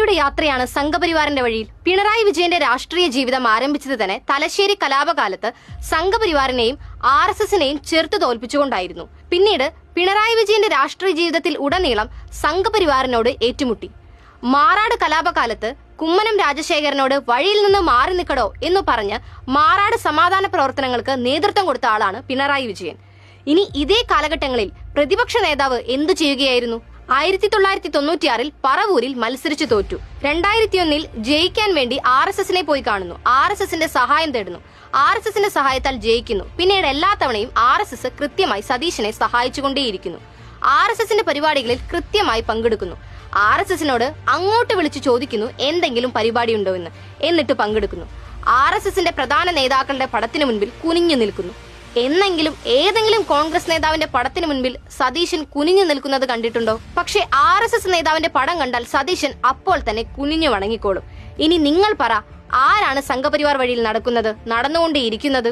ആരുടെ യാത്രയാണ് സംഘപരിവാറിന്റെ വഴിയിൽ? പിണറായി വിജയന്റെ രാഷ്ട്രീയ ജീവിതം ആരംഭിച്ചത് തന്നെ തലശ്ശേരി കലാപകാലത്ത് സംഘപരിവാറിനെയും RSSനെയും ചെറുത്തു തോൽപ്പിച്ചുകൊണ്ടായിരുന്നു. പിന്നീട് പിണറായി വിജയന്റെ രാഷ്ട്രീയ ജീവിതത്തിൽ ഉടനീളം സംഘപരിവാറിനോട് ഏറ്റുമുട്ടി. മാറാട് കലാപകാലത്ത് കുമ്മനം രാജശേഖരനോട് വഴിയിൽ നിന്ന് മാറി നിൽക്കടോ എന്ന് പറഞ്ഞ് മാറാട് സമാധാന പ്രവർത്തനങ്ങൾക്ക് നേതൃത്വം കൊടുത്ത ആളാണ് പിണറായി വിജയൻ. ഇനി ഇതേ കാലഘട്ടങ്ങളിൽ പ്രതിപക്ഷ നേതാവ് എന്തു ചെയ്യുകയായിരുന്നു? 1996 പറവൂരിൽ മത്സരിച്ചു തോറ്റു. 2001 ജയിക്കാൻ വേണ്ടി RSSനെ പോയി കാണുന്നു. RSSന്റെ സഹായം തേടുന്നു. RSSന്റെ സഹായത്താൽ ജയിക്കുന്നു. പിന്നീട് എല്ലാ തവണയും RSS കൃത്യമായി സതീശനെ സഹായിച്ചുകൊണ്ടേയിരിക്കുന്നു. RSSന്റെ പരിപാടികളിൽ കൃത്യമായി പങ്കെടുക്കുന്നു. RSSനോട് അങ്ങോട്ട് വിളിച്ചു ചോദിക്കുന്നു എന്തെങ്കിലും പരിപാടി ഉണ്ടോ എന്ന്. എന്നിട്ട് പങ്കെടുക്കുന്നു. RSSന്റെ പ്രധാന നേതാക്കളുടെ പടത്തിനു മുൻപിൽ കുനിഞ്ഞു നിൽക്കുന്നു. എന്നെങ്കിലും ഏതെങ്കിലും കോൺഗ്രസ് നേതാവിന്റെ പടത്തിന് മുൻപിൽ സതീശൻ കുനിഞ്ഞു നിൽക്കുന്നത് കണ്ടിട്ടുണ്ടോ? പക്ഷെ RSS നേതാവിന്റെ പടം കണ്ടാൽ സതീശൻ അപ്പോൾ തന്നെ കുനിഞ്ഞു വണങ്ങിക്കോളും. ഇനി നിങ്ങൾ പറ, ആരാണ് സംഘപരിവാർ വഴിയിൽ നടക്കുന്നതെയിരിക്കുന്നത്?